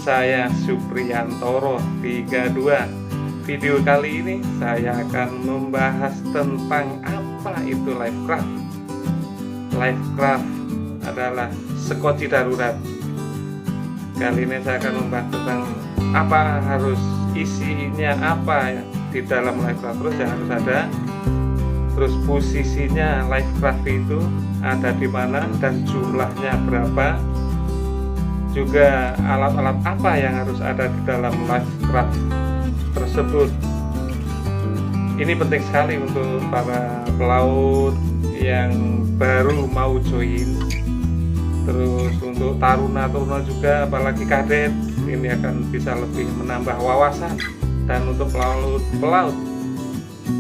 saya Supriyantoro 32. Video kali ini saya akan membahas tentang apa itu Livecraft. Livecraft adalah sekoci darurat. Kali ini saya akan membahas tentang apa harus isinya apa ya di dalam Livecraft, terus ya harus ada, terus posisinya Livecraft itu ada di mana dan jumlahnya berapa, juga alat-alat apa yang harus ada di dalam Livecraft tersebut. Ini penting sekali untuk para pelaut yang baru mau join, terus untuk taruna-taruna juga, apalagi kadet, ini akan bisa lebih menambah wawasan. Dan untuk pelaut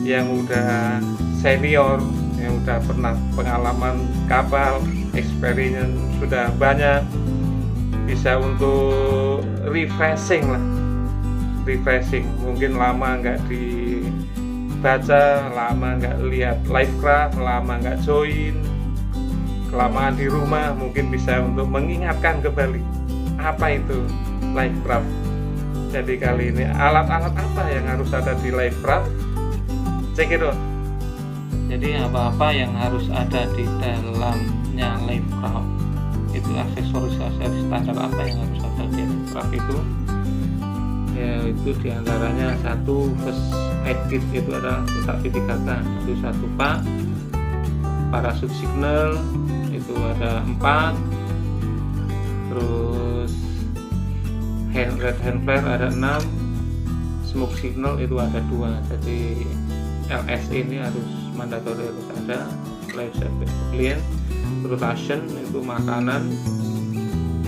yang udah senior, yang udah pernah pengalaman kapal, experience sudah banyak, bisa untuk refreshing lah, refreshing. Mungkin lama nggak dibaca, lama nggak lihat Livecraft, lama nggak join, kelamaan di rumah, mungkin bisa untuk mengingatkan kembali apa itu Livecraft. Jadi kali ini alat-alat apa yang harus ada di Livecraft, cek itu. Jadi apa-apa yang harus ada di dalamnya Livecraft, itu aksesoris standar apa yang harus ada di Livecraft itu, yaitu diantaranya satu first aid kit, itu ada kotak P3K, itu satu pak, parachute signal itu ada 4, terus red hand flare ada 6, smoke signal itu ada 2. Jadi LS ini harus mandatori, harus ada life supply. Terus ration itu makanan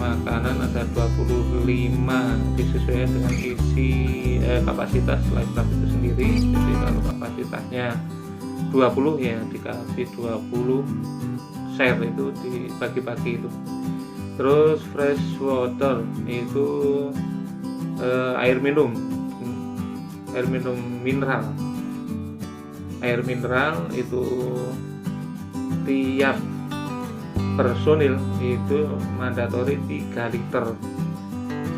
ada 25, disesuaikan dengan isi kapasitas Livecraft itu sendiri. Jadi kalau kapasitasnya 20 ya dikasih 20 share, itu dibagi-bagi itu. Terus fresh water itu air minum mineral. Air mineral itu tiap personil itu mandatori 3 liter.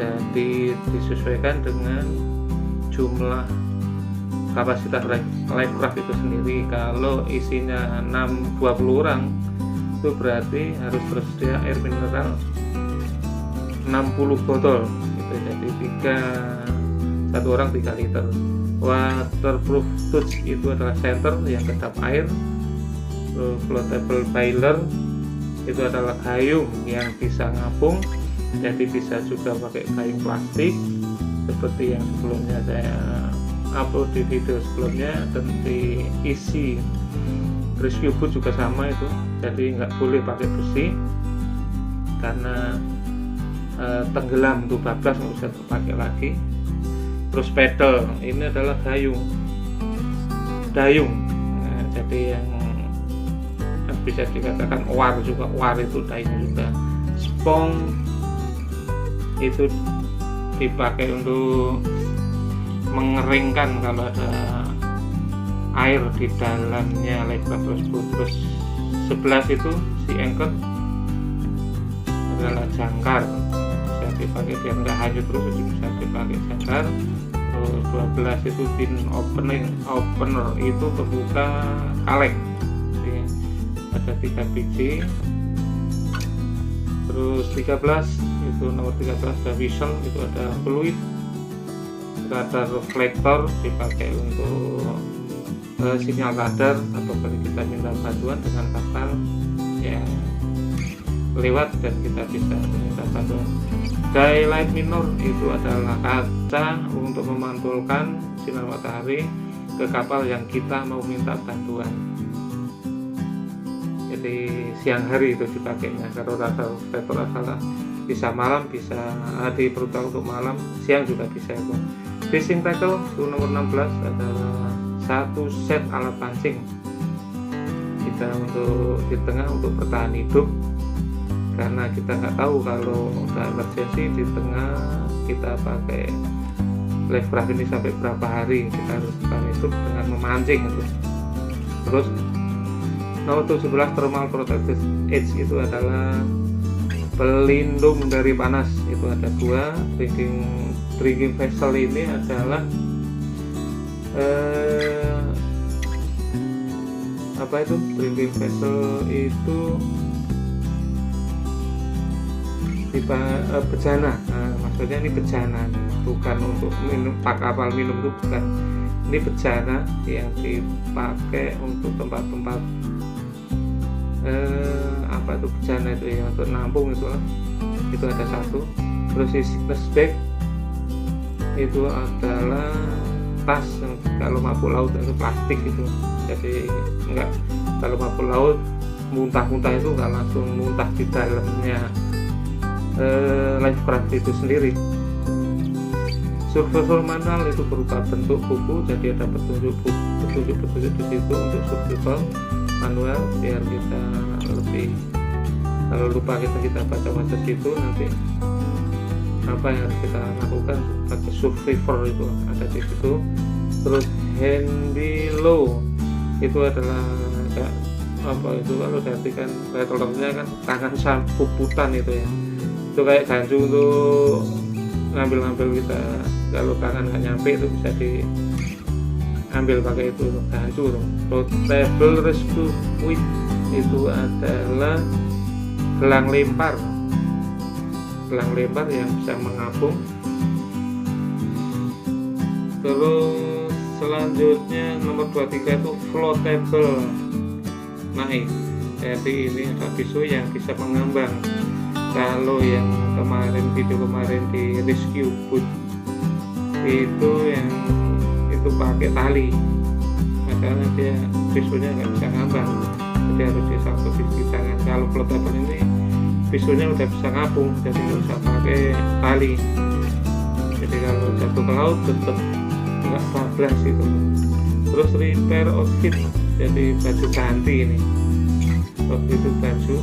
Jadi disesuaikan dengan jumlah kapasitas Livecraft itu sendiri. Kalau isinya 20 orang, itu berarti harus tersedia air mineral 60 botol gitu. Jadi satu orang 3 liter. Waterproof touch itu adalah center yang kedap air. Floatable boiler itu adalah gayung yang bisa ngapung, jadi bisa juga pakai gayung plastik seperti yang sebelumnya saya upload di video sebelumnya. Dan diisi rescue boot juga sama itu, jadi nggak boleh pakai besi karena tenggelam tuh, bablas nggak bisa terpakai lagi. Terus pedal ini adalah dayung. Nah, jadi yang bisa dikatakan war juga, war itu dayung juga. Spong itu dipakai untuk mengeringkan kalau ada air di dalamnya Livecraft tersebut. Terus 11 itu si anchor adalah jangkar, bisa dipakai biar nggak hanyut terus, bisa dipakai jangkar. Terus 12 itu pin opener itu pembuka kaleng, jadi ada 3 biji. Terus 13 itu nomor 13 ada whistle, itu ada fluid. Radar reflektor dipakai untuk sinyal radar atau kalau kita minta bantuan dengan kapal yang lewat dan kita bisa minta bantuan. Daylight minor itu adalah kaca untuk memantulkan sinar matahari ke kapal yang kita mau minta bantuan. Jadi siang hari itu dipakainya. Kalau radar reflektor adalah bisa malam, bisa diperuntukkan untuk malam, siang juga bisa itu. Fishing tackle itu nomor 16 adalah satu set alat pancing kita untuk di tengah untuk bertahan hidup, karena kita nggak tahu kalau ada emergency di tengah kita pakai Livecraft ini sampai berapa hari kita harus bertahan hidup dengan memancing itu. Terus nomor 17 thermal protective edge itu adalah pelindung dari panas itu ada 2. Drinking vessel ini adalah drinking vessel itu bejana. Maksudnya ini bejana, bukan untuk minum, kapal minum itu bukan. Ini bejana yang dipakai untuk tempat-tempat bejana itu ya, untuk nampung itu ada 1. Terus si sickness bag itu adalah tas yang kalau mabuk laut itu plastik itu, jadi enggak, kalau mabuk laut muntah-muntah itu enggak langsung muntah di dalamnya Lifecraft itu sendiri. Survival manual itu berupa bentuk buku, jadi ada petunjuk di situ untuk survival manual, biar kita lebih, kalau lupa kita baca situ, nanti apa yang harus kita lakukan sebagai survivor itu ada di situ. Terus handy low itu adalah kalau diartikan letternya kan tangan puputan itu ya, itu kayak gancu untuk ngambil kita, kalau tangan nggak nyampe itu bisa diambil pakai itu gancu. Portable rescue kit itu adalah gelang lempar yang bisa mengapung. Terus selanjutnya nomor 23 itu floatable naik, jadi ini ada pisau yang bisa mengambang. Kalau yang video kemarin di rescue boat itu yang itu pakai tali, makanya dia pisaunya nggak bisa ngambang, jadi harus disangkut di tangan. Kalau floatable ini pisaunya udah bisa ngapung, jadi nggak usah pakai tali, jadi kalau jatuh ke laut tetap nggak bablas itu. Terus repair outfit, jadi baju ganti ini, waktu itu baju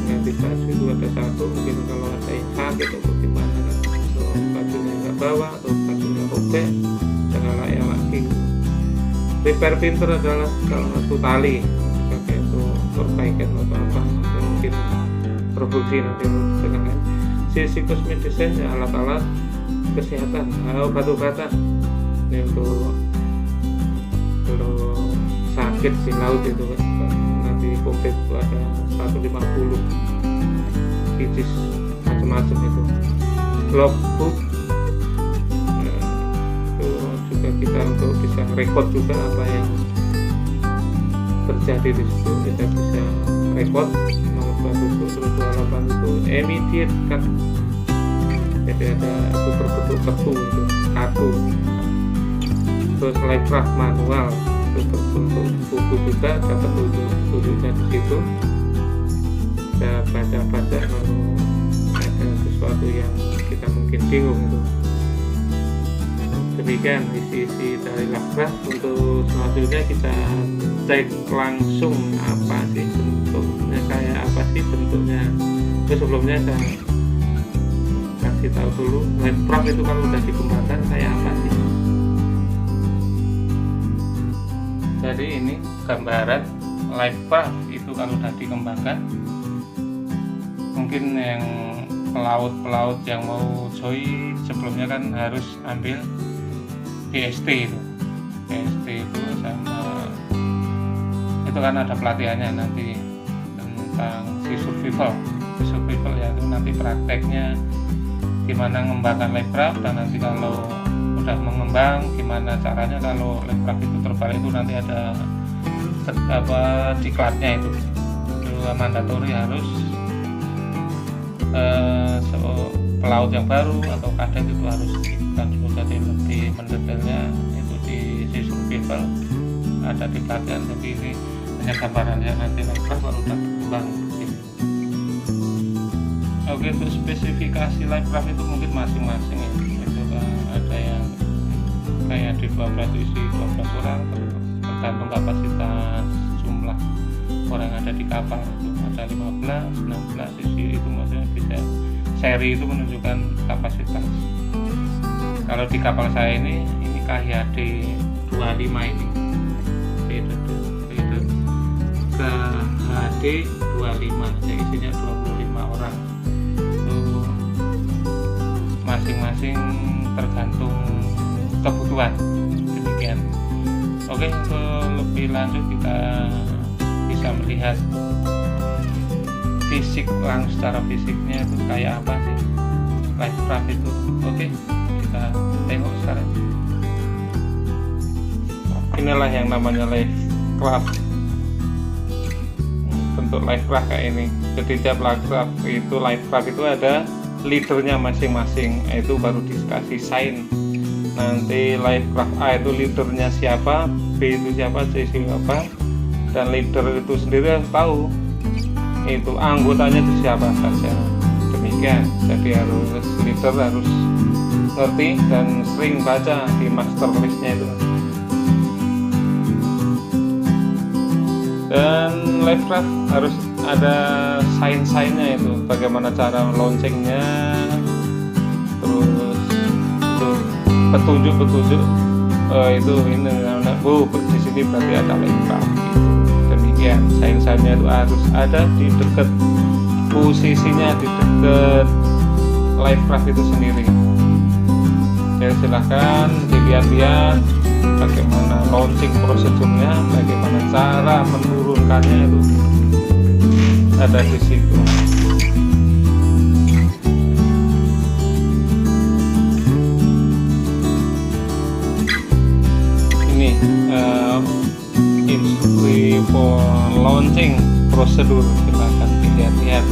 ganti baju itu ada 1, mungkin kalau ada yang sakit atau gimana kan, atau bajunya nggak bawa atau bajunya robek, jangan layak lagi. Repair printer adalah salah satu tali pakai untuk perbaikan atau apa yang mungkin produksi nanti dengan physical medicine ya, alat-alat kesehatan, obat-obatan ini untuk sakit di laut itu kan, nanti komplit itu ada 150 pieces macam-macam itu. Logbook itu juga kita untuk bisa record juga apa yang terjadi di situ, kita bisa record. Nomor 27 terus 28 itu immediate cut, jadi ada itu berbentuk kartu. Terus Lifecraft manual itu berbentuk buku juga, ada petunjuknya di situ, kita baca kalau ada sesuatu yang kita mungkin bingung itu. Demikian isi dari Lifecraft. Untuk selanjutnya kita cek langsung apa sih bentuknya, kayak apa sih bentuknya. Terus sebelumnya saya kasih tahu dulu Lifecraft itu kalau udah dikembangkan kayak apa sih. Jadi ini gambaran Lifecraft itu kalau udah dikembangkan. Mungkin yang pelaut yang mau join sebelumnya kan harus ambil DST itu sama itu kan ada pelatihannya nanti tentang survival ya, itu nanti prakteknya gimana mengembangkan Lifecraft, dan nanti kalau udah mengembang gimana caranya kalau Lifecraft itu terbalik itu nanti ada diklatnya itu mandatori harus pelaut yang baru atau kadang itu harus kan, jadi lebih mendetailnya itu di survival ada di pelatihan. Tapi ini hanya gambarannya, nanti Lifecraft baru udah berkembang gitu. Oke, untuk spesifikasi Lifecraft itu mungkin masing-masing ya, itu ada yang kayak di 12 isi 12 orang, tergantung kapasitas jumlah orang yang ada di kapal, itu ada 15, 16 isi, itu maksudnya bisa seri itu menunjukkan kapasitas. Kalau di kapal saya ini KHD 25 ini KHD 25, jadi isinya 25 orang. orang. Itu masing-masing tergantung kebutuhan, demikian. Oke, untuk lebih lanjut kita bisa melihat fisik secara fisiknya itu kayak apa sih Livecraft itu. Oke, kita tengok sekarang. Inilah yang namanya Livecraft, bentuk Livecraft kayak ini. Jadi tiap Livecraft itu ada leadernya masing-masing, itu baru dikasih sign. Nanti Livecraft A itu leadernya siapa, B itu siapa, C siapa, dan leader itu sendiri harus tahu itu anggotanya itu siapa saja. Demikian, jadi leader harus ngerti dan sering baca di master listnya itu. Dan Livecraft harus ada sign-signnya itu, bagaimana cara launchingnya, terus petunjuk itu ini di sini berarti ada Livecraft. Demikian, sign-signnya itu harus ada di dekat posisinya, di dekat Livecraft itu sendiri. Jadi silahkan dilihat-lihat bagaimana launching prosedurnya, bagaimana cara menurunkannya, itu ada di situ. Ini it's free for launching prosedur, silahkan dilihat-lihat.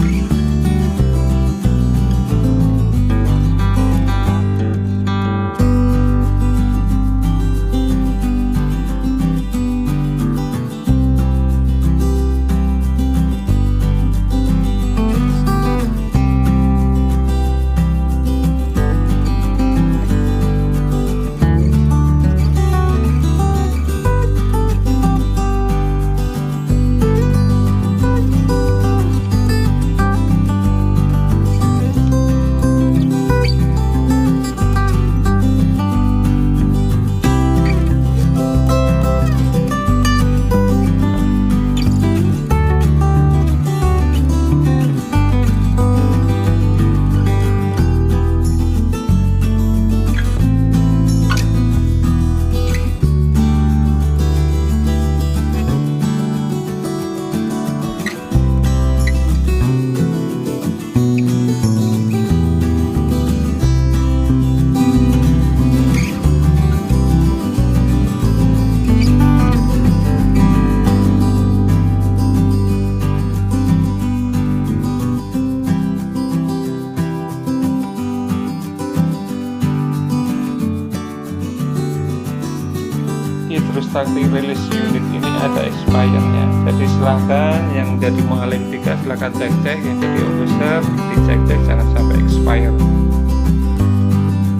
Starting release unit ini ada expirednya, jadi silahkan yang jadi mengalim 3 silahkan cek-cek, yang jadi officer dicek-cek jangan sampai expire.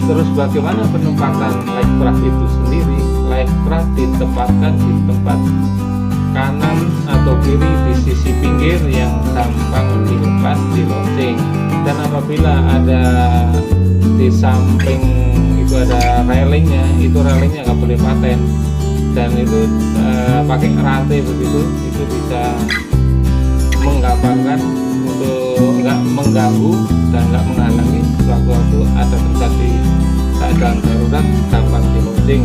Terus bagaimana penempatan Livecraft itu sendiri? Livecraft ditempatkan di tempat kanan atau kiri di sisi pinggir yang gampang dilepas di launching, dan apabila ada di samping itu ada railingnya, itu railingnya nggak boleh paten, dan itu pakai rantai begitu, itu bisa menggampangkan untuk nggak mengganggu dan nggak menghalangi sewaktu-waktu ada terjadi keadaan darurat, gampang di launching.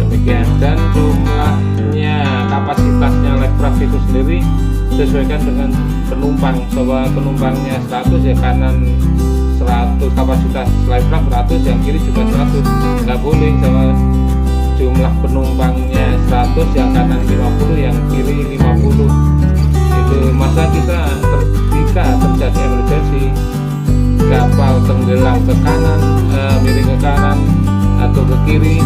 Demikian, dan jumlahnya kapasitasnya Livecraft itu sendiri sesuaikan dengan penumpang. Coba penumpangnya 100 ya kanan 100, kapasitas Livecraft 100, yang kiri juga 100. Nggak boleh sama jumlah penumpangnya 100 yang kanan 50 yang kiri 50. Itu masa kita ketika terjadi emergency, kapal tenggelam ke kanan, miring ke kanan atau ke kiri,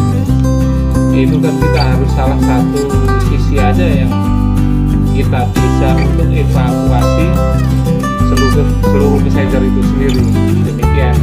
itu kan kita harus salah satu sisi aja yang kita bisa untuk evakuasi seluruh passenger itu sendiri. Demikian.